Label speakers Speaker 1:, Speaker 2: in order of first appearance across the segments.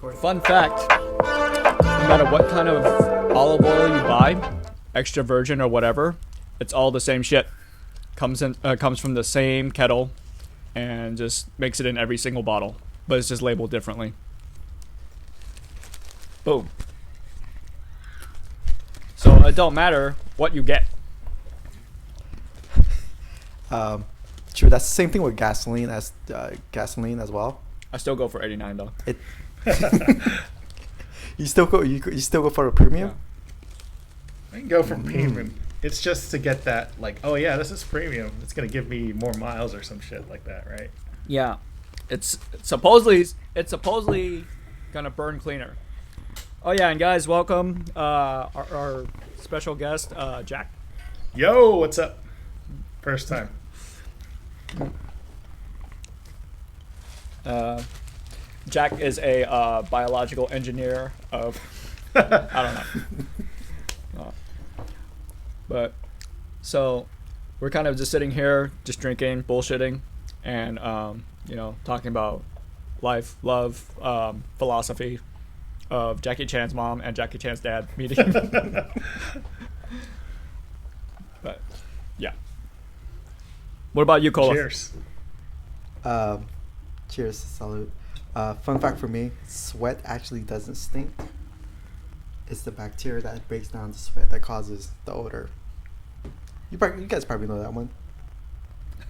Speaker 1: Fun fact, no matter what kind of olive oil you buy, extra virgin or whatever, it's all the same shit. Comes from the same kettle and just makes it in every single bottle, but it's just labeled differently. Boom. So it don't matter what you get.
Speaker 2: True. That's the same thing with gasoline as well.
Speaker 1: I still go for 89 though.
Speaker 2: You still go for a premium.
Speaker 3: I can go for premium. It's just to get that, like, oh yeah, this is premium. It's gonna give me more miles or some shit like that, right?
Speaker 1: Yeah, it's supposedly gonna burn cleaner. Oh yeah, and guys, welcome our special guest, Jack.
Speaker 3: Yo, what's up? First time.
Speaker 1: Jack is a biological engineer of I don't know. But so we're kind of just sitting here, just drinking, bullshitting, and talking about life, love, philosophy of Jackie Chan's mom and Jackie Chan's dad meeting. But yeah. What about you, Cola?
Speaker 3: Cheers.
Speaker 2: Cheers, salute. Fun fact for me: sweat actually doesn't stink. It's the bacteria that breaks down the sweat that causes the odor. You guys probably know that one.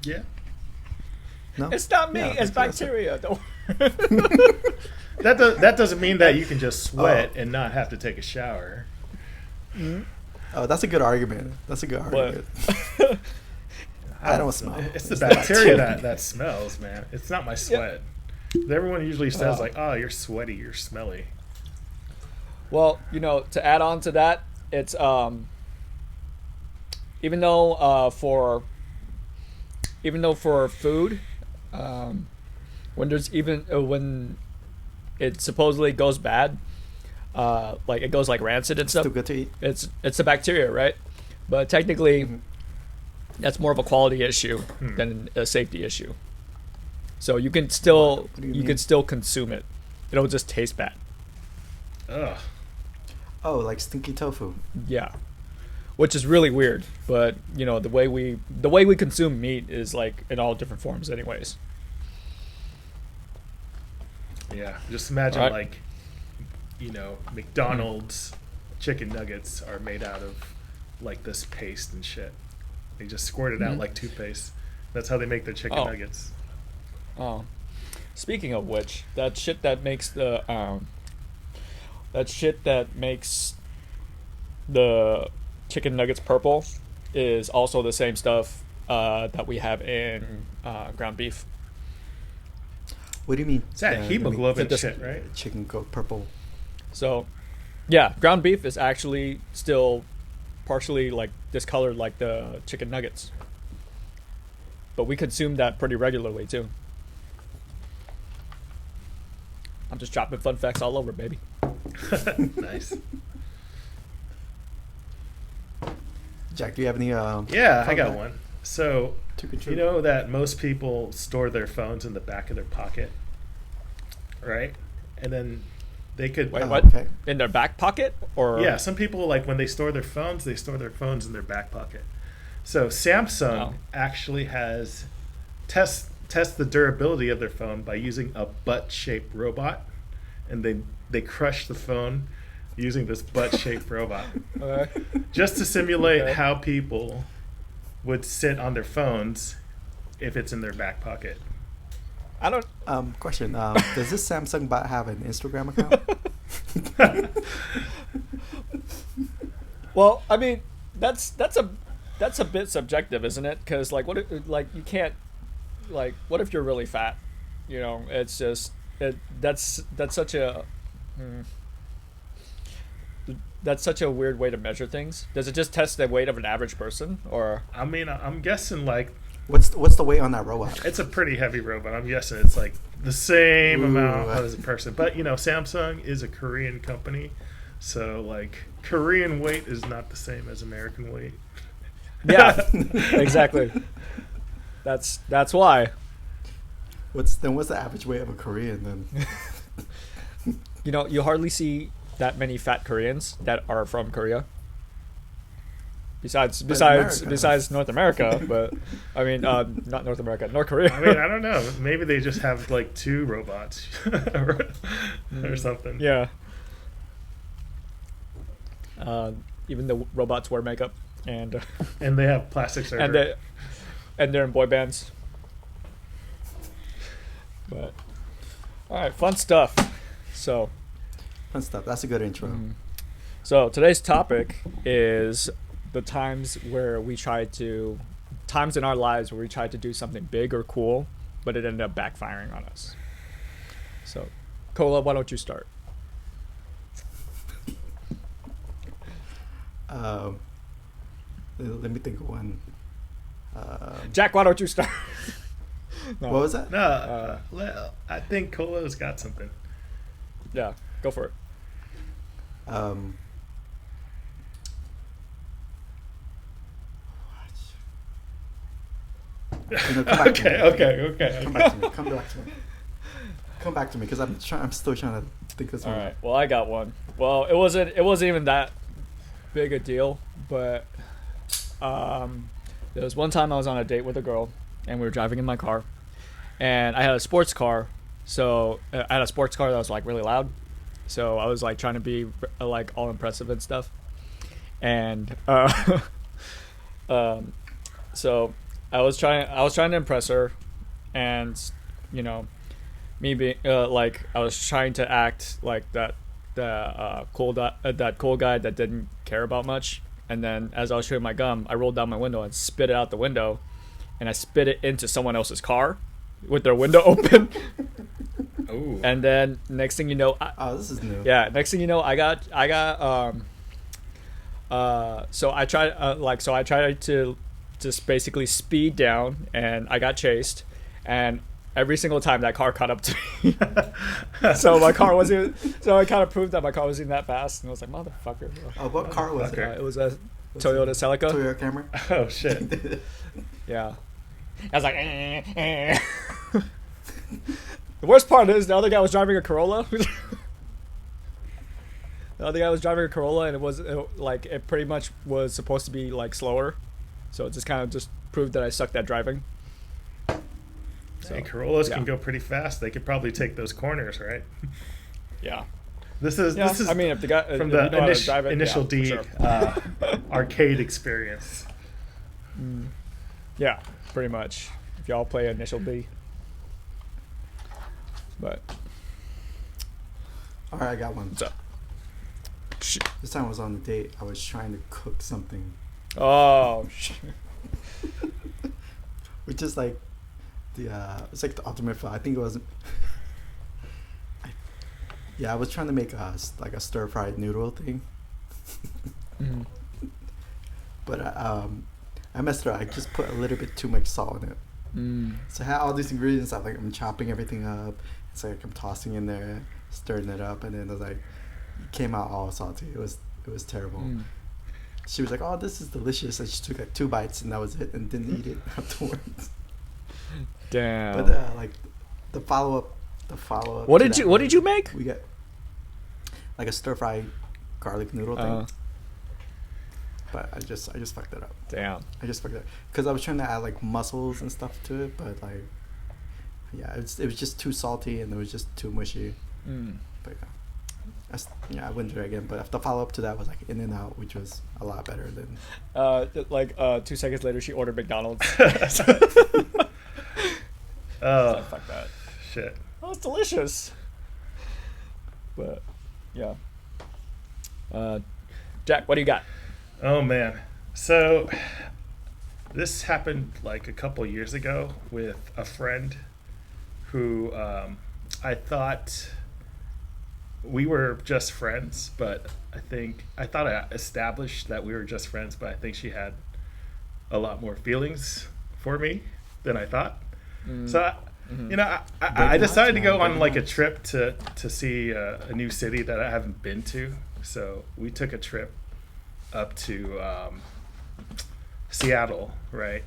Speaker 3: Yeah.
Speaker 2: No,
Speaker 1: It's not me.
Speaker 2: Yeah,
Speaker 1: it's
Speaker 2: that's-
Speaker 1: bacteria. Don't.
Speaker 3: That doesn't mean that you can just sweat and not have to take a shower.
Speaker 2: Oh, that's a good argument. I don't smell.
Speaker 3: It's the bacteria that smells, man. It's not my sweat. Everyone usually says like, "Oh, you're sweaty, you're smelly."
Speaker 1: Well, to add on to that, it's even though for food, when it supposedly goes bad, like it goes like rancid and stuff.
Speaker 2: Still good to eat.
Speaker 1: It's a bacteria, right? But technically, that's more of a quality issue than a safety issue. So you can still
Speaker 2: What do you
Speaker 1: you
Speaker 2: mean?
Speaker 1: can still consume it. It'll just taste bad.
Speaker 3: Ugh.
Speaker 2: Oh, like stinky tofu.
Speaker 1: Yeah, which is really weird. But the way we consume meat is like in all different forms, anyways.
Speaker 3: Yeah. Just imagine
Speaker 1: Right.
Speaker 3: like, McDonald's chicken nuggets are made out of like this paste and shit. They just squirt it out like toothpaste. That's how they make their chicken
Speaker 1: Oh.
Speaker 3: nuggets.
Speaker 1: Oh, speaking of which, that shit that makes the chicken nuggets purple is also the same stuff that we have in ground beef.
Speaker 2: What do you mean?
Speaker 3: It's that
Speaker 2: let me
Speaker 3: hemoglobin
Speaker 1: fit this-
Speaker 3: shit, right?
Speaker 2: Chicken go purple.
Speaker 1: So, yeah, ground beef is actually still partially like discolored like the chicken nuggets, but we consume that pretty regularly too. I'm just dropping fun facts all over, baby.
Speaker 3: Nice.
Speaker 2: Jack, do you have any?
Speaker 3: Yeah, I got
Speaker 2: fact?
Speaker 3: one. So,
Speaker 2: To
Speaker 3: you
Speaker 2: contribute?
Speaker 3: know that most people store their phones in the back of their pocket, right? And then they could.
Speaker 1: Wait,
Speaker 2: Oh,
Speaker 1: what?
Speaker 2: okay.
Speaker 1: In their back pocket, or
Speaker 3: Yeah, some people, like, when they store their phones in their back pocket. So Samsung
Speaker 1: Oh.
Speaker 3: actually has test the durability of their phone by using a butt-shaped robot, and they crush the phone using this butt-shaped robot just to simulate
Speaker 1: Okay.
Speaker 3: how people would sit on their phones if it's in their back pocket.
Speaker 1: I don't.
Speaker 2: Question. Does this Samsung bot have an Instagram account?
Speaker 1: Well, I mean, that's a bit subjective, isn't it? Because like, what if, like you can't, like, what if you're really fat? It's just that's such a. That's such a weird way to measure things. Does it just test the weight of an average person, or?
Speaker 3: I mean, I'm guessing, like,
Speaker 2: What's the weight on that robot?
Speaker 3: it's a pretty heavy robot. I'm guessing it's like the same
Speaker 2: Ooh.
Speaker 3: amount as a person. But, Samsung is a Korean company. So, like, Korean weight is not the same as American weight.
Speaker 1: Yeah, exactly. That's why.
Speaker 2: What's the average weight of a Korean then?
Speaker 1: you hardly see that many fat Koreans that are from Korea. Besides North America, but I mean, not North America, North Korea.
Speaker 3: I mean, I don't know. Maybe they just have like 2 robots or something.
Speaker 1: Yeah. Even the robots wear makeup and
Speaker 3: they have plastic surgery.
Speaker 1: and they're in boy bands. But all right, fun stuff. So
Speaker 2: Fun stuff. That's a good intro.
Speaker 1: So today's topic is the times in our lives where we tried to do something big or cool, but it ended up backfiring on us. So, Cola, why don't you start?
Speaker 2: Let me think of one.
Speaker 1: Jack, why don't you start? No.
Speaker 2: What was that?
Speaker 3: No, I think Colo's got something.
Speaker 1: Yeah, go for it.
Speaker 2: Come back to me.
Speaker 3: Okay.
Speaker 2: Come back to me, because I'm still trying to think of
Speaker 1: All
Speaker 2: something.
Speaker 1: right. Well, I got one. Well, it wasn't even that big a deal, but there was one time I was on a date with a girl, and we were driving in my car, and I had a sports car. So I had a sports car that was like really loud. So I was like trying to be like all impressive and stuff, and so I was trying to impress her, and me being like I was trying to act like that cool guy that didn't care about much. And then as I was chewing my gum, I rolled down my window and spit it out the window, and I spit it into someone else's car with their window open.
Speaker 3: Ooh.
Speaker 1: And then next thing you know,
Speaker 2: This is new.
Speaker 1: yeah, next thing you know, I got so I tried to just basically speed down, and I got chased, and every single time that car caught up to me. So I kind of proved that my car wasn't that fast, and I was like, motherfucker.
Speaker 2: What car was it?
Speaker 1: It was a Toyota Celica.
Speaker 2: Toyota Camry.
Speaker 3: Oh shit.
Speaker 1: Yeah. I was like, The worst part is the other guy was driving a Corolla. And it pretty much was supposed to be like slower, so it just proved that I sucked at driving. So,
Speaker 3: Hey, Corollas
Speaker 1: yeah.
Speaker 3: can go pretty fast. They could probably take those corners, right?
Speaker 1: Yeah.
Speaker 3: This is
Speaker 1: I mean, if the guy
Speaker 3: from
Speaker 1: if
Speaker 3: the
Speaker 1: you know how to drive it,
Speaker 3: initial
Speaker 1: yeah,
Speaker 3: D
Speaker 1: for sure.
Speaker 3: arcade experience.
Speaker 1: Yeah, pretty much. If y'all play Initial D. But
Speaker 2: All right, I got one.
Speaker 1: what's up?
Speaker 2: This time I was on a date. I was trying to cook something,
Speaker 1: Oh shit.
Speaker 2: which is like it's like the ultimate fail. I think it was. I was trying to make a stir fried noodle thing,
Speaker 1: Mhm.
Speaker 2: but I messed it up. I just put a little bit too much salt in it. So I had all these ingredients. I'm chopping everything up. It's like I'm tossing in there, stirring it up, and then it was like it came out all salty. It was terrible. She was like, "Oh, this is delicious," and she took like 2 bites, and that was it, and didn't eat it afterwards.
Speaker 1: Damn.
Speaker 2: But like the follow up.
Speaker 1: What did you make?
Speaker 2: We got like a stir fry garlic noodle thing. But I just fucked it up.
Speaker 1: Damn.
Speaker 2: I just fucked it up because I was trying to add like mussels and stuff to it, but like it was just too salty and it was just too mushy. But I wouldn't do it again. But the follow up to that was like In-N-Out, which was a lot better than.
Speaker 1: 2 seconds later, she ordered McDonald's.
Speaker 3: Oh,
Speaker 1: Fuck that.
Speaker 3: shit.
Speaker 1: Oh, it's delicious. But yeah. Jack, what do you got?
Speaker 3: Oh man. So this happened like a couple years ago with a friend who I thought we were just friends, but I thought I established that we were just friends, but I think she had a lot more feelings for me than I thought. So I decided to go on like a trip to see a new city that I haven't been to. So we took a trip up to Seattle, right?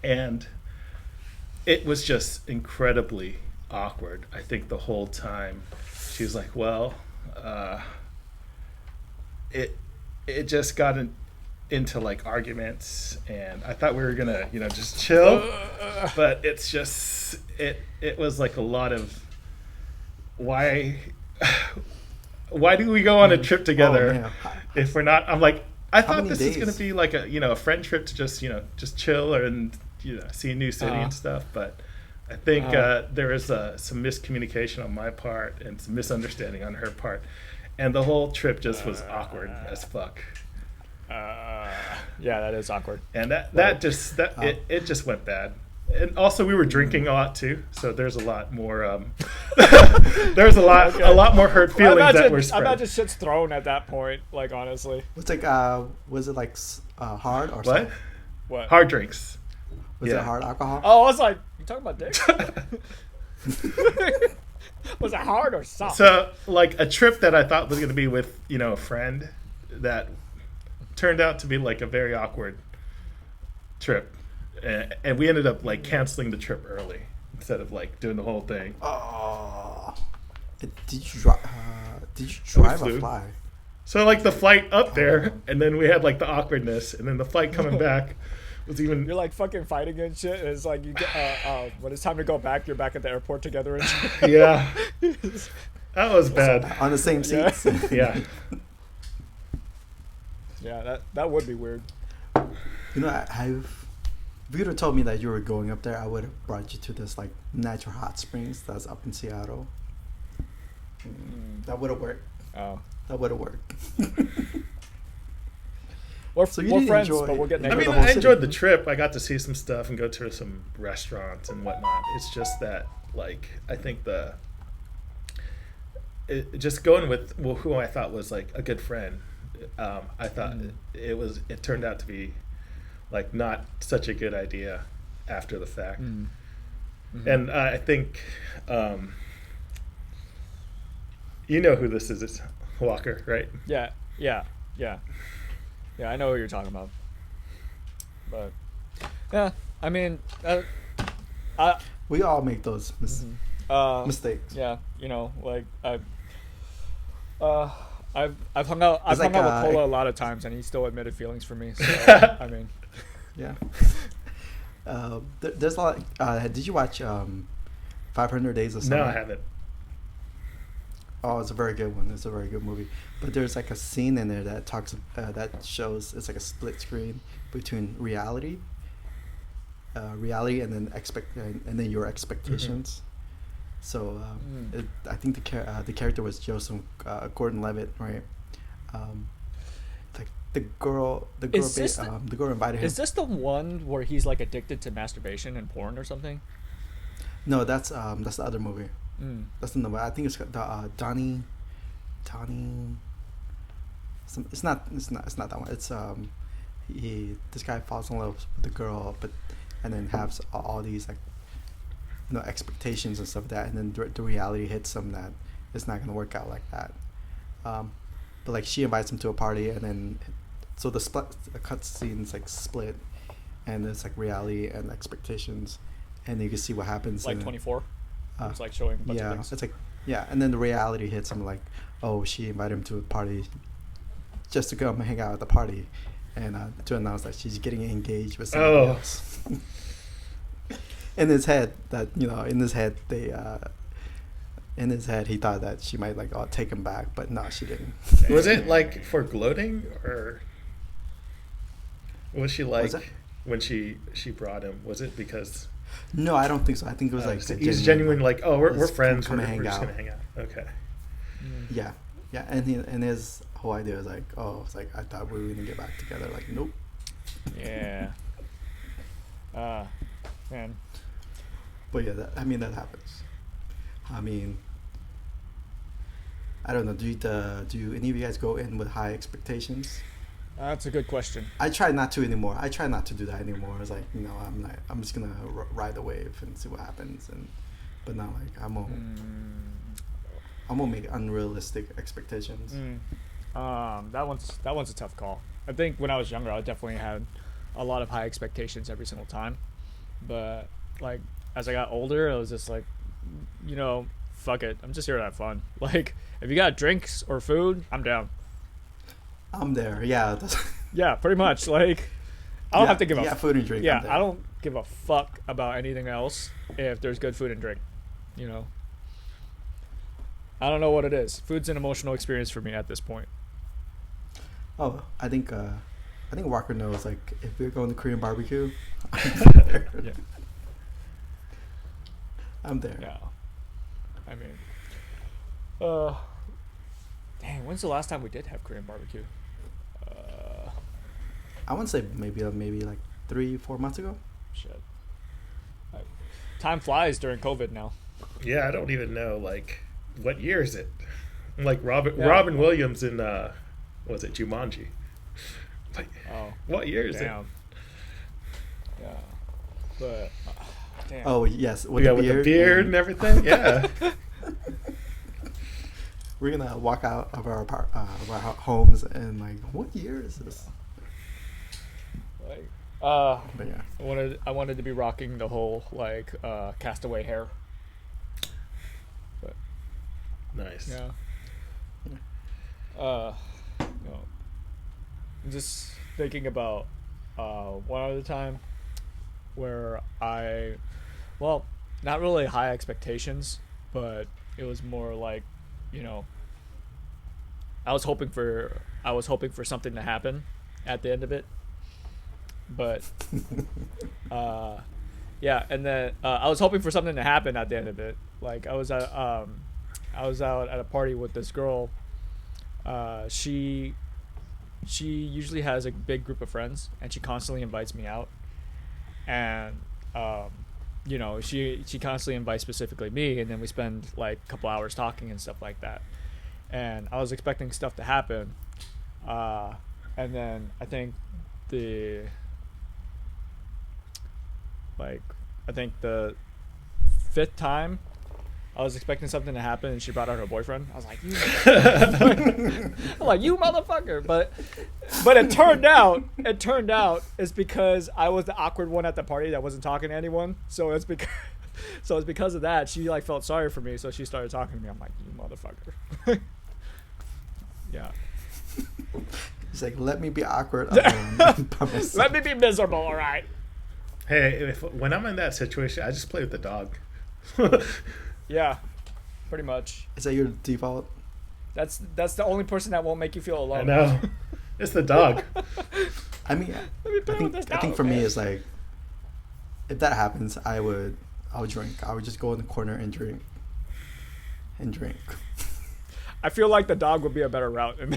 Speaker 3: And it was just incredibly awkward, I think, the whole time. she's like, well, it just got into like arguments, and I thought we were gonna just chill, but it's just it was like a lot of why do we go on a trip together if we're not? I'm like, I thought this was gonna be like a friend trip to just chill and see a new city and stuff, but I think there was some miscommunication on my part and some misunderstanding on her part, and the whole trip just was awkward as fuck.
Speaker 1: Yeah, that is awkward.
Speaker 3: And it just went bad. And also we were drinking a lot too, so there's a lot more there's a lot more hurt feelings that were spread.
Speaker 1: I imagine shit's thrown at that point, like, honestly.
Speaker 2: It's like was it like hard or
Speaker 3: what?
Speaker 2: something?
Speaker 1: What?
Speaker 3: Hard drinks.
Speaker 2: Was it hard alcohol?
Speaker 1: Oh, I was like, you talking about dick? Was it hard or soft?
Speaker 3: So like a trip that I thought was going to be with a friend that turned out to be like a very awkward trip, and we ended up like canceling the trip early instead of like doing the whole thing.
Speaker 2: Oh, did you drive or fly?
Speaker 3: So like the flight up there, and then we had like the awkwardness, and then the flight coming back was even.
Speaker 1: You're like fucking fighting and shit. And it's like you get when it's time to go back, you're back at the airport together and shit.
Speaker 3: Yeah, that was bad.
Speaker 2: On the same seats.
Speaker 3: Yeah.
Speaker 1: Yeah, that would be weird.
Speaker 2: If you would have told me that you were going up there, I would have brought you to this like natural hot springs that's up in Seattle. That would have worked.
Speaker 1: Oh,
Speaker 2: that would have worked.
Speaker 1: We're friends, but we'll get naked.
Speaker 3: I enjoyed the trip. I got to see some stuff and go to some restaurants and whatnot. It's just that, like, I think just going with who I thought was like a good friend. I thought it turned out to be like not such a good idea after the fact. Mm-hmm. And I think you know who this is, Walker, right?
Speaker 1: Yeah, I know who you're talking about. But yeah, I mean,
Speaker 2: we all make those mistakes.
Speaker 1: Yeah, like I've hung out with Cola a lot of times, and he still admitted feelings for me. So I mean,
Speaker 2: yeah. There's a lot. Did you watch 500 Days of Summer?
Speaker 3: No, I haven't.
Speaker 2: Oh, it's a very good one. It's a very good movie. But there's like a scene in there that that shows it's like a split screen between reality, and then your expectations. Mm-hmm. So I think the character was Joseph Gordon-Levitt, right? Like the girl invited him.
Speaker 1: Is this the one where he's like addicted to masturbation and porn or something?
Speaker 2: No, that's the other movie. That's the I think it's Donnie. It's not that one. It's this guy falls in love with the girl, and then has all these like expectations and stuff like that, and then the reality hits him that it's not gonna work out like that. But like she invites him to a party, and then so the cut scenes like split, and it's like reality and expectations, and you can see what happens.
Speaker 1: Like 24. It's like showing a bunch of things.
Speaker 2: It's like and then the reality hits him like, oh, she invited him to a party just to come hang out at the party, and to announce that she's getting engaged with somebody else. In his head, he thought that she might like take him back, but no, she didn't.
Speaker 3: Was it like for gloating, or was she like when she brought him? Was it because?
Speaker 2: No, I don't think so. I think it was like
Speaker 3: he's genuinely like, oh, we're friends. We're
Speaker 2: just
Speaker 3: gonna hang out. Okay.
Speaker 2: Yeah, and his whole idea was like, oh, it's like I thought we were gonna get back together. Like, nope.
Speaker 1: Yeah. Man.
Speaker 2: But yeah, that happens. I mean, I don't know. Do any of you guys go in with high expectations?
Speaker 1: That's a good question.
Speaker 2: I try not to anymore. I try not to do that anymore. It's like, I'm just gonna ride the wave and see what happens, but not like I'm gonna make unrealistic expectations.
Speaker 1: That one's a tough call. I think when I was younger, I definitely had a lot of high expectations every single time, but like as I got older, it was just like, fuck it. I'm just here to have fun. Like, if you got drinks or food, I'm down.
Speaker 2: I'm there. Yeah.
Speaker 1: Yeah, pretty much. Like, I don't have to give a
Speaker 2: food and drink.
Speaker 1: Yeah, I don't give a fuck about anything else if there's good food and drink. You know, I don't know what it is. Food's an emotional experience for me at this point.
Speaker 2: Oh, I think Walker knows. Like, if we're going to Korean barbecue, I'm there.
Speaker 1: Yeah.
Speaker 2: I'm there.
Speaker 1: Yeah. I mean, dang, when's the last time we did have Korean barbecue?
Speaker 2: I want to say maybe like 3-4 months ago.
Speaker 1: Shit. Time flies during COVID now.
Speaker 3: Yeah, I don't even know, like, what year is it? Like Robin Williams in was it Jumanji? Like, what year is it?
Speaker 1: Yeah, but damn.
Speaker 2: Oh yes,
Speaker 3: With the beard and everything. Yeah.
Speaker 2: We're gonna walk out of our homes and like, what year is this?
Speaker 1: Like,
Speaker 2: but yeah,
Speaker 1: I wanted to be rocking the whole like Castaway hair. But
Speaker 3: Nice.
Speaker 1: yeah. No. I'm just thinking about one other time where not really high expectations, but it was more like, you know, I was hoping for something to happen at the end of it, but yeah, and then I was hoping for something to happen at the end of it. Like, I was out at a party with this girl. She usually has a big group of friends, and she constantly invites me out. And you know, she constantly invites specifically me, and then we spend like a couple hours talking and stuff like that. And I was expecting stuff to happen, and then I think the fifth time I was expecting something to happen, and she brought out her boyfriend. I was like, you motherfucker. I'm like, you motherfucker. But it turned out it's because I was the awkward one at the party that wasn't talking to anyone. So it's because of that. She like felt sorry for me, so she started talking to me. I'm like, you motherfucker. Yeah.
Speaker 2: He's like, let me be awkward.
Speaker 1: Let me be miserable, all right?
Speaker 3: Hey, when I'm in that situation, I just play with the dog.
Speaker 1: Yeah, pretty much.
Speaker 2: Is that your default?
Speaker 1: That's the only person that won't make you feel alone.
Speaker 3: I know. It's the dog.
Speaker 2: I mean, I think for me it's like, if that happens, I would drink. I would just go in the corner and drink.
Speaker 1: I feel like the dog would be a better route in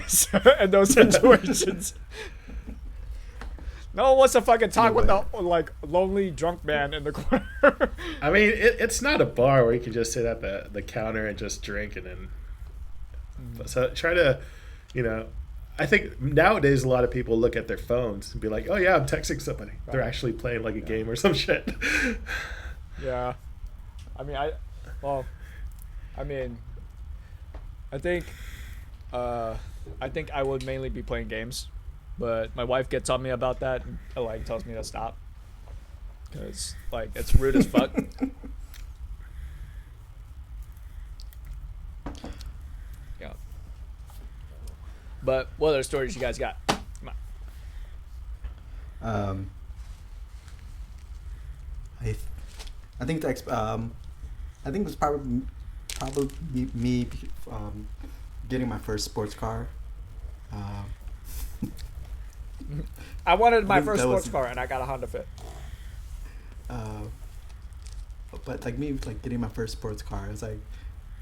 Speaker 1: those situations. No one wants to fucking talk with the like lonely drunk man in the corner.
Speaker 3: I mean, it's not a bar where you can just sit at the counter and just drink and then. So try to, you know, I think nowadays a lot of people look at their phones and be like, "Oh yeah, I'm texting somebody." Right. They're actually playing like a game or some shit.
Speaker 1: Yeah, I mean, I think I would mainly be playing games. But my wife gets on me about that and like tells me to stop, because like it's rude as fuck. Yeah. But what other stories you guys got? Come
Speaker 2: on. I think it was probably me getting my first sports car.
Speaker 1: I wanted my first sports car, and I got a Honda Fit.
Speaker 2: But like me, like getting my first sports car, it's like,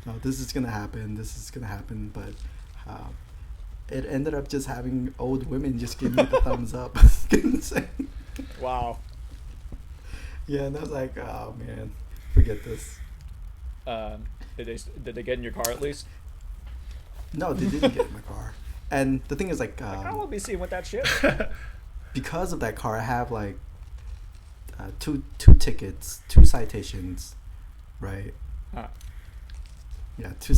Speaker 2: no, this is gonna happen. But it ended up just having old women just give me the thumbs up.
Speaker 1: Wow.
Speaker 2: Yeah, and I was like, oh man, forget this.
Speaker 1: Did they get in your car at least?
Speaker 2: No, they didn't get in my car. And the thing is, like,
Speaker 1: I won't be seen with that shit.
Speaker 2: Because of that car, I have like two tickets, 2 citations, right?
Speaker 1: Huh.
Speaker 2: Yeah, two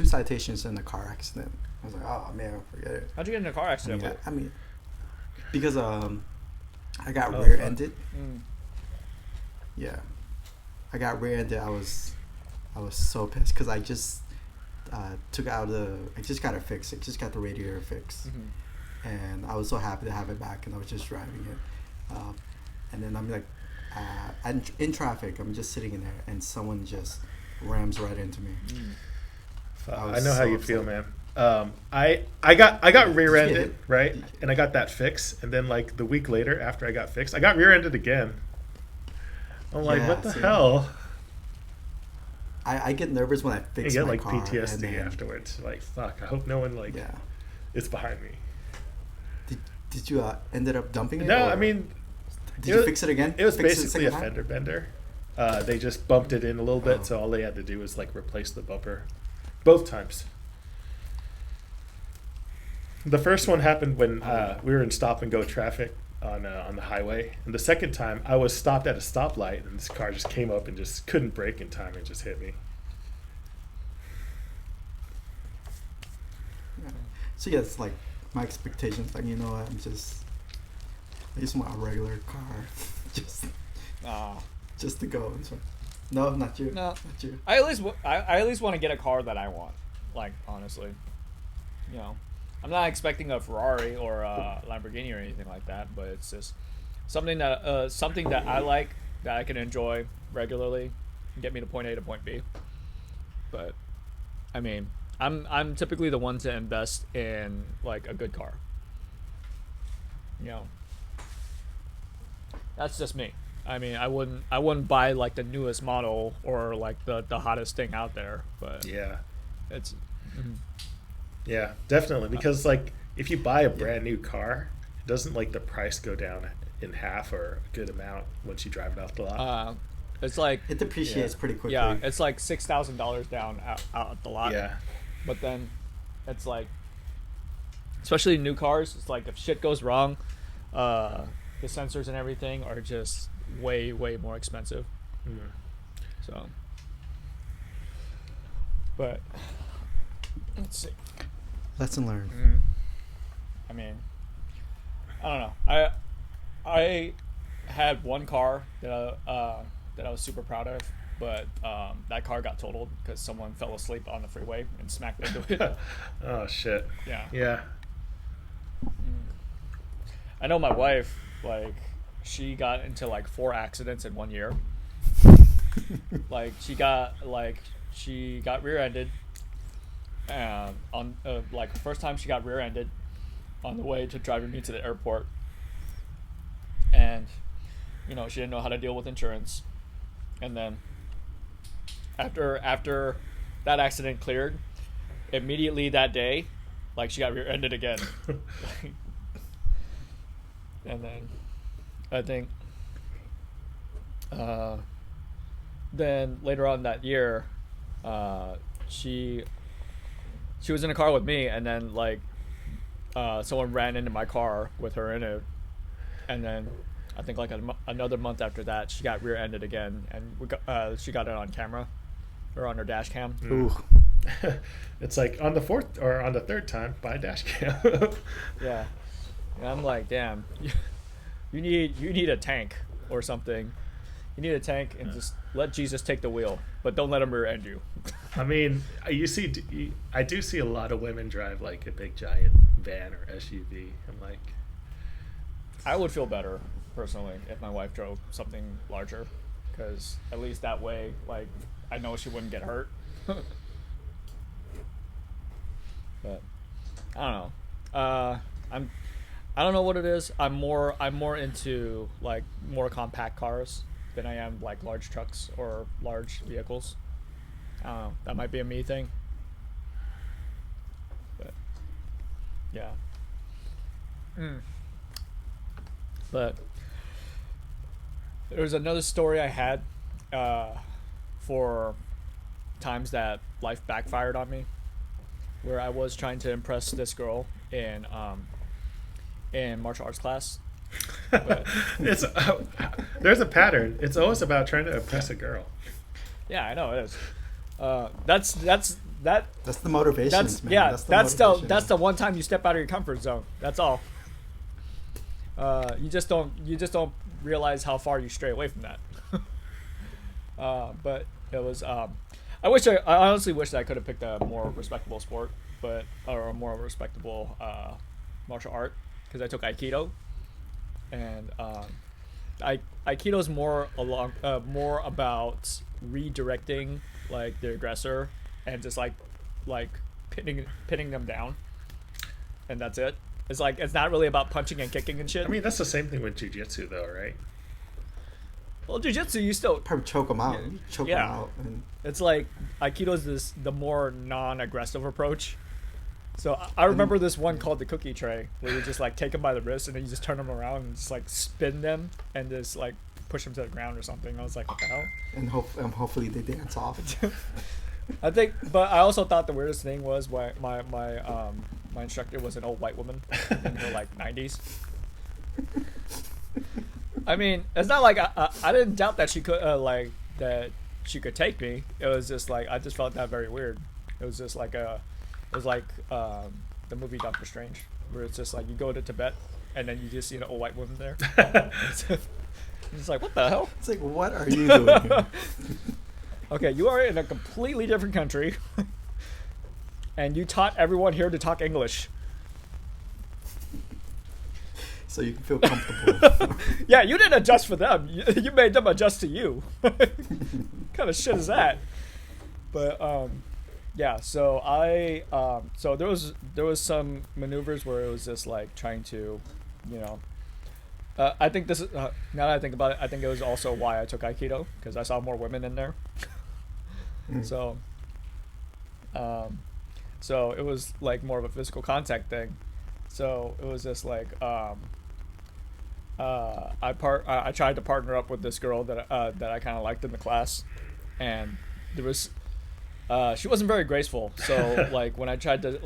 Speaker 2: citations in a car accident. I was like, oh man, forget it.
Speaker 1: How'd you get in a car accident?
Speaker 2: I mean, because I got rear-ended.
Speaker 1: Mm.
Speaker 2: Yeah, I got rear-ended. I I was so pissed because I just I just got it fixed. I just got the radiator fixed, and I was so happy to have it back, and I was just driving it, and then I'm like, in traffic, I'm just sitting in there, and someone just rams right into me.
Speaker 3: I know how you feel, man. I got rear-ended, right? And I got that fix, and then like the week later, after I got fixed, I got rear-ended again. I'm like, what the hell?
Speaker 2: I get nervous when I fix my car.
Speaker 3: You get like PTSD afterwards. Like, fuck, I hope no one is behind me.
Speaker 2: Did you ended up dumping it?
Speaker 3: No, I mean,
Speaker 2: did you fix it again?
Speaker 3: It was basically a fender bender. They just bumped it in a little bit, so all they had to do was like replace the bumper both times. The first one happened when we were in stop and go traffic on the highway, and the second time I was stopped at a stoplight, and this car just came up and just couldn't brake in time and just hit me.
Speaker 2: So yeah, it's like my expectations. Like, you know what, I just want a regular car, just to go. And so, no, not you.
Speaker 1: No,
Speaker 2: not you.
Speaker 1: I at least want to get a car that I want. Like, honestly, you know. I'm not expecting a Ferrari or a Lamborghini or anything like that, but it's just something that I like, that I can enjoy regularly, and get me to point A to point B. But I mean, I'm typically the one to invest in like a good car. You know, that's just me. I mean, I wouldn't buy like the newest model or like the hottest thing out there, but
Speaker 3: yeah,
Speaker 1: it's.
Speaker 3: Yeah, definitely. Because like if you buy a brand new car, doesn't like the price go down in half or a good amount once you drive it off the lot?
Speaker 1: It's like
Speaker 2: it depreciates pretty quickly.
Speaker 1: Yeah, it's like $6,000 down out the lot.
Speaker 3: Yeah,
Speaker 1: but then it's like, especially new cars, it's like if shit goes wrong, the sensors and everything are just way more expensive. So, but let's see.
Speaker 2: Lesson learned.
Speaker 1: I mean, I don't know. I had one car that I was super proud of, but that car got totaled because someone fell asleep on the freeway and smacked into it.
Speaker 3: Oh shit. Yeah.
Speaker 1: I know my wife, like, she got into like 4 accidents in 1 year. Like she got rear-ended. On like the first time she got rear-ended on the way to driving me to the airport, and you know, she didn't know how to deal with insurance, and then after that accident cleared, immediately that day, like, she got rear-ended again. And then I think then later on that year, she was in a car with me, and then like someone ran into my car with her in it, and then I think like another month after that, she got rear-ended again, and she got it on camera or on her dash cam.
Speaker 2: Ooh.
Speaker 3: It's like on the fourth or on the third time, buy a dash cam.
Speaker 1: Yeah, and I'm like, damn, you need a tank or something. You need a tank, and just let Jesus take the wheel, but don't let him rear-end you.
Speaker 3: I mean, I do see a lot of women drive like a big giant van or SUV. I'm like,
Speaker 1: I would feel better personally if my wife drove something larger, because at least that way, like, I know she wouldn't get hurt. But I don't know. I don't know what it is. I'm more into like more compact cars than I am like large trucks or large vehicles. I don't know. That might be a me thing. But yeah. But there was another story I had for times that life backfired on me, where I was trying to impress this girl in martial arts class. But
Speaker 3: it's there's a pattern. It's always about trying to impress a girl.
Speaker 1: Yeah, I know it is. That's
Speaker 2: the motivation.
Speaker 1: Yeah, that's the one time you step out of your comfort zone. That's all. You just don't realize how far you stray away from that. But it was I honestly wish that I could have picked a more respectable sport, or a more respectable martial art, because I took Aikido, and Aikido is more about redirecting like the aggressor and just like pinning them down, and that's it. It's like it's not really about punching and kicking and shit.
Speaker 3: I mean, that's the same thing with jiu-jitsu, though, right?
Speaker 1: Well, jiu-jitsu, you still
Speaker 2: Probably choke them out. Choke them
Speaker 1: Yeah.
Speaker 2: out. And
Speaker 1: it's like Aikido is the more non-aggressive approach. So I remember this one called the cookie tray, where you just like take them by the wrist and then you just turn them around and just like spin them and just like push them to the ground or something. I was like, what the hell?
Speaker 2: and hopefully they dance off.
Speaker 1: I think, but I also thought the weirdest thing was my instructor was an old white woman in her like 90s. I mean, it's not like I didn't doubt that she could that she could take me. It was just like I just felt that very weird. It was just like the movie Doctor Strange, where it's just like you go to Tibet and then you just see an old white woman there. It's like, what the hell?
Speaker 2: It's like, what are you doing here?
Speaker 1: Okay, you are in a completely different country, and you taught everyone here to talk English.
Speaker 2: So you can feel comfortable.
Speaker 1: Yeah, you didn't adjust for them. You made them adjust to you. What kind of shit is that? But yeah. So so there was some maneuvers where it was just like trying to, you know. I think this is now that I think about it, I think it was also why I took Aikido, because I saw more women in there. So it was like more of a physical contact thing. So it was just like I tried to partner up with this girl that I kind of liked in the class, and there was she wasn't very graceful. So like when I tried to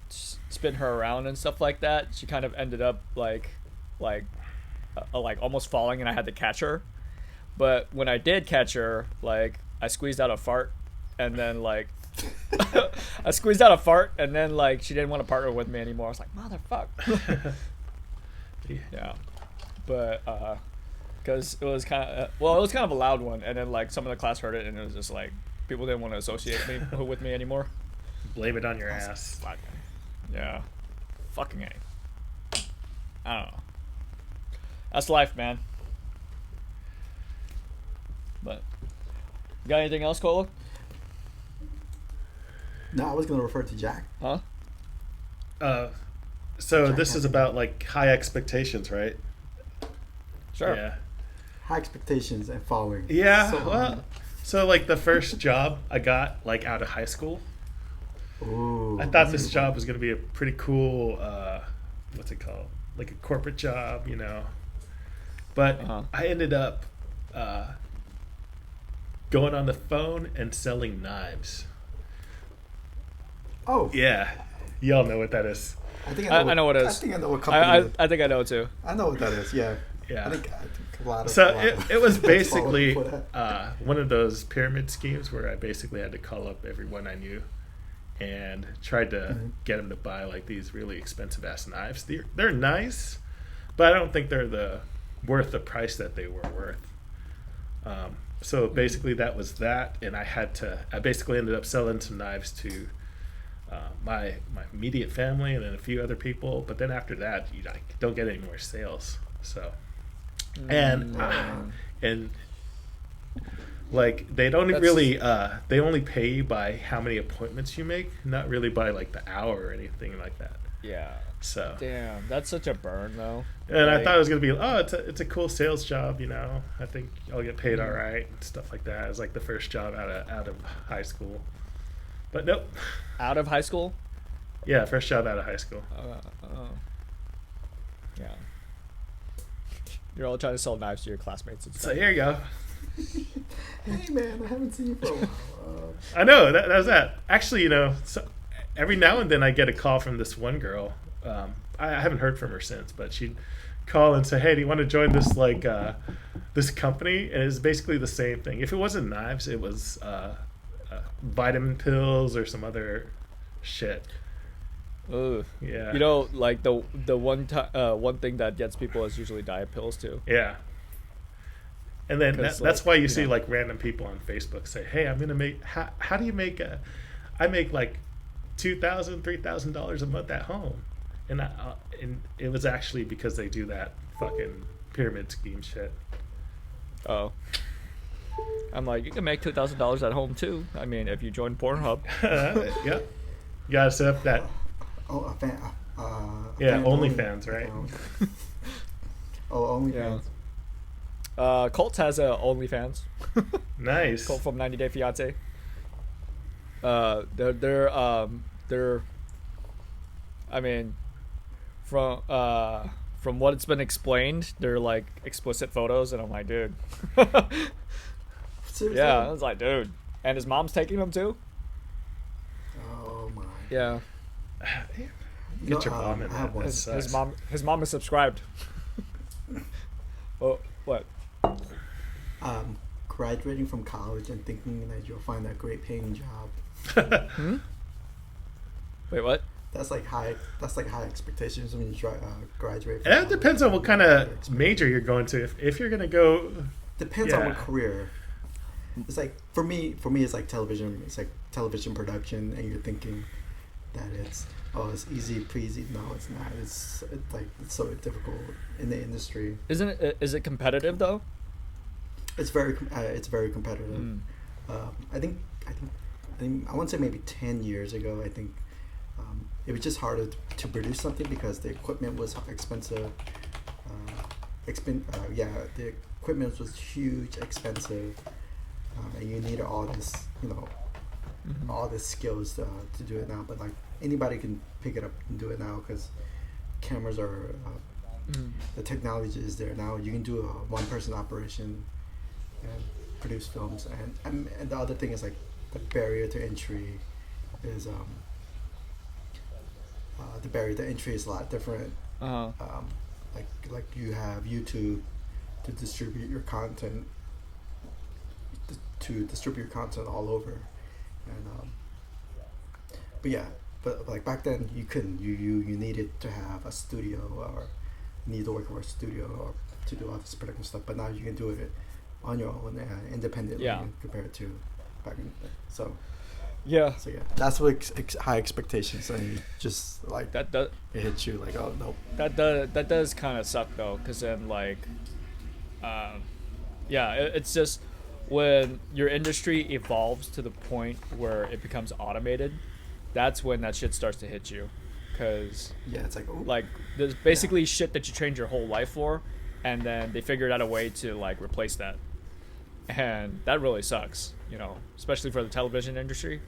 Speaker 1: spin her around and stuff like that, she kind of ended up like almost falling, and I had to catch her. But when I did catch her, like I squeezed out a fart, and then like she didn't want to partner with me anymore. I was like, motherfuck. Yeah, but because it was kind of it was kind of a loud one, and then like some of the class heard it, and it was just like people didn't want to associate me with me anymore.
Speaker 3: Blame it on your ass.
Speaker 1: Yeah, fucking A. I don't know. That's life, man. But you got anything else, Colo?
Speaker 2: No, I was gonna refer to Jack.
Speaker 1: Huh?
Speaker 3: So this is about like high expectations, right?
Speaker 1: Sure.
Speaker 3: Yeah.
Speaker 2: High expectations and following.
Speaker 3: Yeah.
Speaker 2: So,
Speaker 3: So like the first job I got like out of high school,
Speaker 2: ooh,
Speaker 3: I thought this job was gonna be a pretty cool, what's it called? Like a corporate job, you know. But I ended up going on the phone and selling knives.
Speaker 2: Oh.
Speaker 3: Yeah, y'all know what that is.
Speaker 1: I know what it is.
Speaker 2: I think I know what company it is.
Speaker 1: I think I know too.
Speaker 2: I know what that is. Yeah.
Speaker 3: Yeah.
Speaker 2: I think a lot of.
Speaker 3: So it was basically
Speaker 2: for that.
Speaker 3: one of those pyramid schemes where I basically had to call up everyone I knew and tried to get them to buy like these really expensive ass knives. They're nice, but I don't think they're worth the price that they were worth. So basically that was that, and I basically ended up selling some knives to my immediate family and then a few other people. But then after that, you don't get any more sales. So and like they don't really they only pay you by how many appointments you make, not really by like the hour or anything like that.
Speaker 1: Yeah.
Speaker 3: So
Speaker 1: damn, that's such a burn though.
Speaker 3: And I thought it was gonna be it's a cool sales job, you know. I think I'll get paid all right and stuff like that. It was like the first job out of high school, but nope.
Speaker 1: Out of high school?
Speaker 3: Yeah, first job out of high school.
Speaker 1: Yeah. You're all trying to sell knives to your classmates. And
Speaker 3: So
Speaker 1: stuff.
Speaker 3: here you go.
Speaker 2: Hey man, I haven't seen you for a while.
Speaker 3: I know that was that. Actually, you know, so every now and then I get a call from this one girl. I haven't heard from her since, but she'd call and say, "Hey, do you want to join this this company?" And it's basically the same thing. If it wasn't knives, it was vitamin pills or some other shit.
Speaker 1: Ugh.
Speaker 3: Yeah.
Speaker 1: You know, like the one thing that gets people is usually diet pills too.
Speaker 3: Yeah. And then
Speaker 1: 'Cause,
Speaker 3: that's
Speaker 1: like,
Speaker 3: why you
Speaker 1: you
Speaker 3: see
Speaker 1: know.
Speaker 3: like random people on Facebook say, "Hey, I'm gonna make. How do you make a? I make like $2,000, $3,000 a month at home," and it was actually because they do that fucking pyramid scheme shit.
Speaker 1: Oh. I'm like, you can make $2,000 at home too. I mean, if you join Pornhub.
Speaker 3: Yeah, you gotta set up that.
Speaker 2: Oh, a fan.
Speaker 3: Yeah,
Speaker 2: fan
Speaker 3: OnlyFans, right?
Speaker 2: account. Oh, OnlyFans.
Speaker 1: Colt has a OnlyFans.
Speaker 3: Nice.
Speaker 1: Colt from 90 Day Fiance. They're I mean, from what it's been explained, they're like explicit photos, and I'm like, dude.
Speaker 2: Seriously?
Speaker 1: Yeah, I was like, dude. And his mom's taking them too.
Speaker 2: Oh my.
Speaker 1: Yeah,
Speaker 3: Get your mom in
Speaker 2: I have
Speaker 3: that.
Speaker 2: one.
Speaker 3: That sucks.
Speaker 1: his mom is subscribed. Oh, what?
Speaker 2: Graduating from college and thinking that you'll find a great paying job.
Speaker 1: Wait, what?
Speaker 2: That's like high expectations when you graduate. From
Speaker 3: It
Speaker 2: college.
Speaker 3: depends on what kind of major you're going to. If you're gonna go,
Speaker 2: Depends on what
Speaker 3: Yeah.
Speaker 2: career. It's like for me it's like television. It's like television production, and you're thinking that it's easy peasy. No, it's not. It's like it's so difficult in the industry.
Speaker 1: Is it competitive though?
Speaker 2: It's very competitive.
Speaker 1: Mm.
Speaker 2: I think I want to say maybe 10 years ago. I think it was just harder to produce something because the equipment was expensive. The equipment was huge, expensive, and you needed all this, all the skills to do it now. But like anybody can pick it up and do it now because cameras are the technology is there now. You can do a one-person operation and produce films. And the other thing is like the barrier to entry is a lot different.
Speaker 1: Uh-huh.
Speaker 2: Like you have YouTube to distribute your content all over, and but like back then you couldn't. You needed to have a studio or need to work for a studio or to do all this production stuff. But now you can do it on your own independently compared to back in the day. So
Speaker 1: Yeah.
Speaker 2: that's what high expectations, and you just like
Speaker 1: That does
Speaker 2: it hits you like, oh nope.
Speaker 1: that does kind of suck though, because then like, it's just when your industry evolves to the point where it becomes automated, that's when that shit starts to hit you, because
Speaker 2: Yeah, it's like, oh,
Speaker 1: like there's basically shit that you trained your whole life for, and then they figured out a way to like replace that, and that really sucks, especially for the television industry.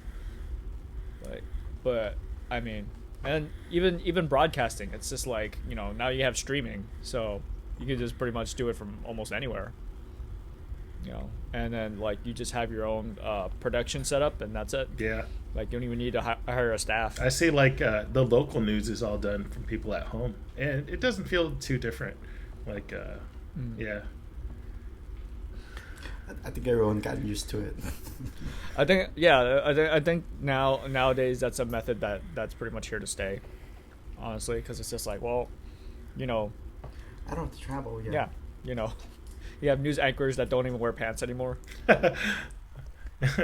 Speaker 1: Like, but I mean, and even broadcasting, it's just like, now you have streaming, so you can just pretty much do it from almost anywhere, and then like you just have your own production setup, and that's it.
Speaker 3: yeah.
Speaker 1: Like you don't even need to hire a staff.
Speaker 3: I see like the local news is all done from people at home, and it doesn't feel too different. Like, yeah.
Speaker 2: I think everyone got used to it.
Speaker 1: I think nowadays that's a method that's pretty much here to stay, honestly, because it's just like, well,
Speaker 2: I don't have to travel.
Speaker 1: yeah, you have news anchors that don't even wear pants anymore.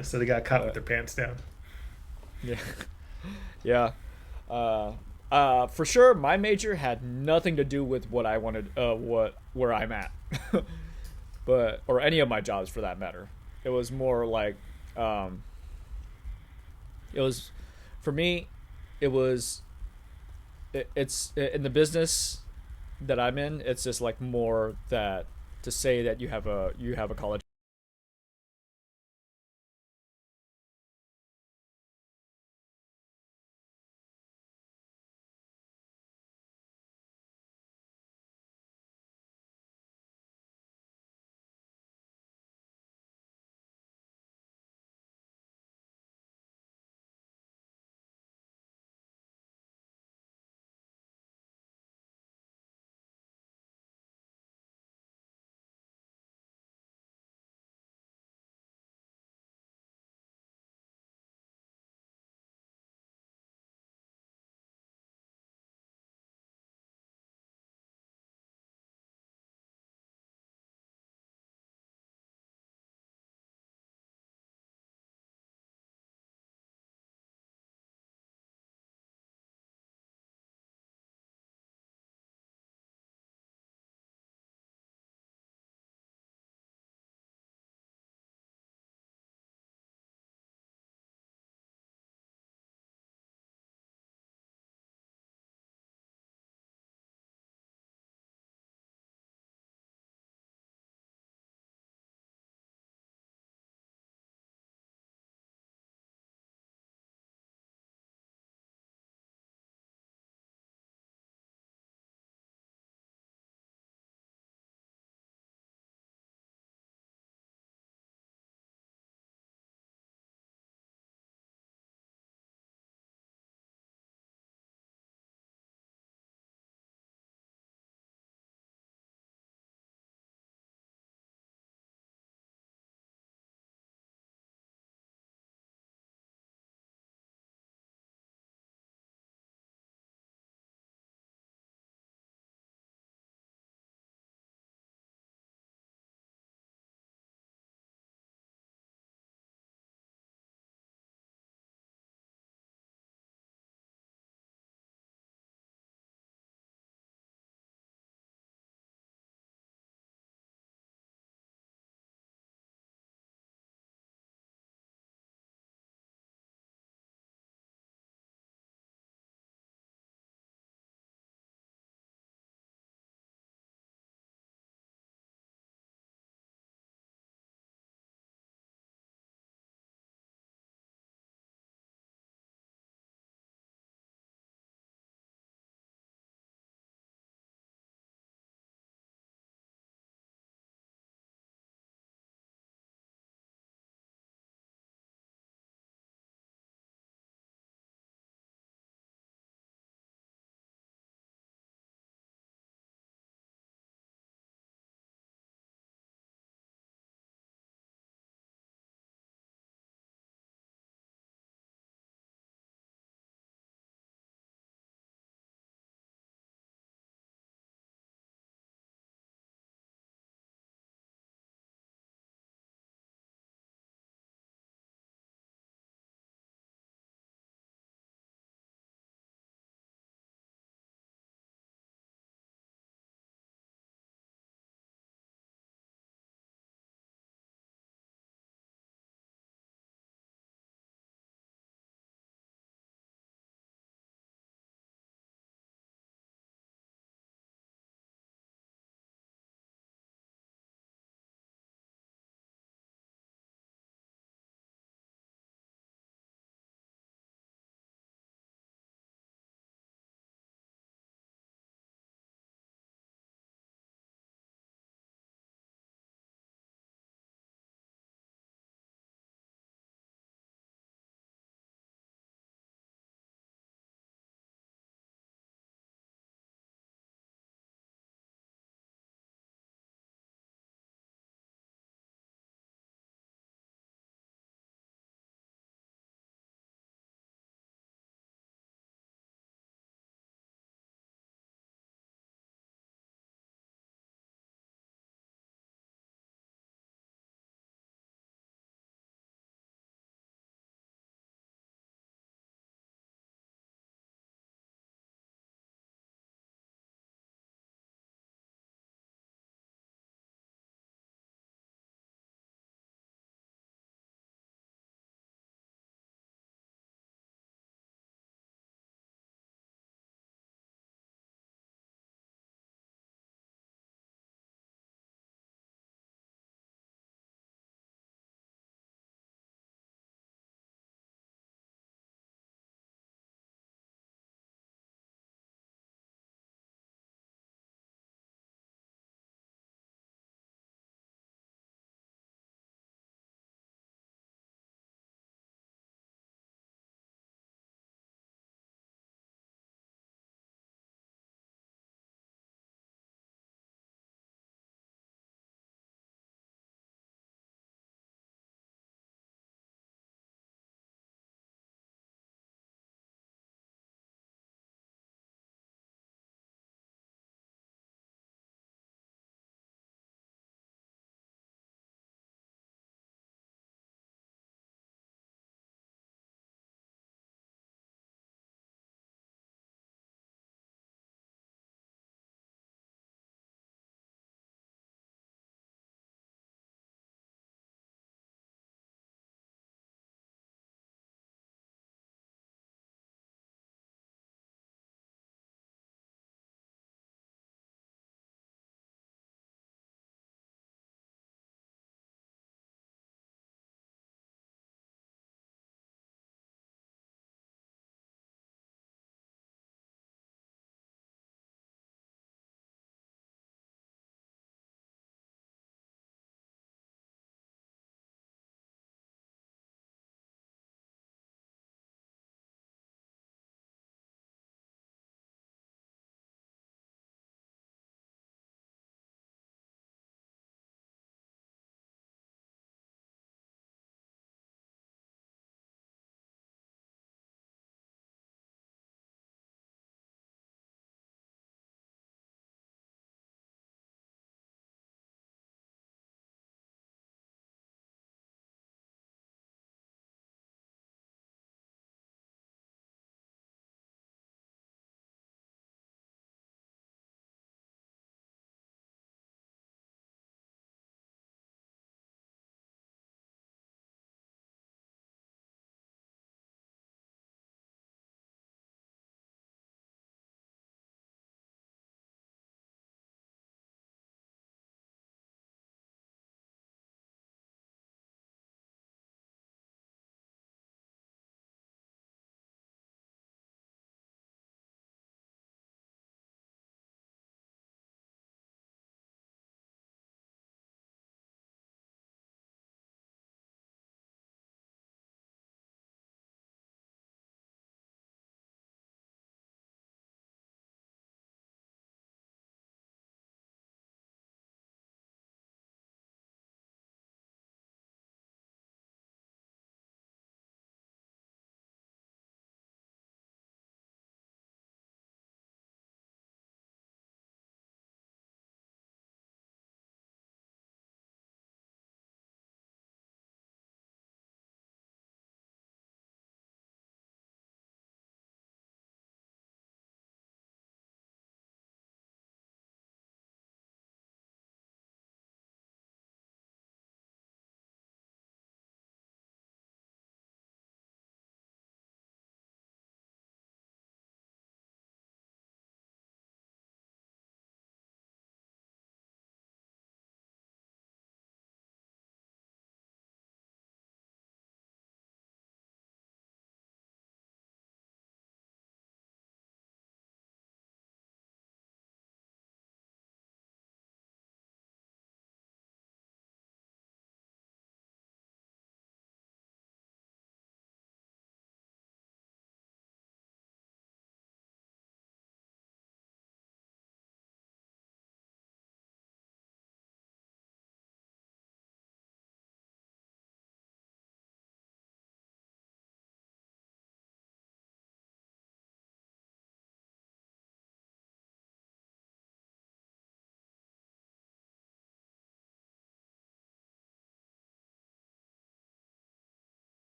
Speaker 3: So they got caught with their pants down.
Speaker 1: Yeah. For sure, my major had nothing to do with what I wanted, where I'm at, or any of my jobs for that matter. It was more like, it was, for me, it's in the business that I'm in. It's just like more that to say that you have a college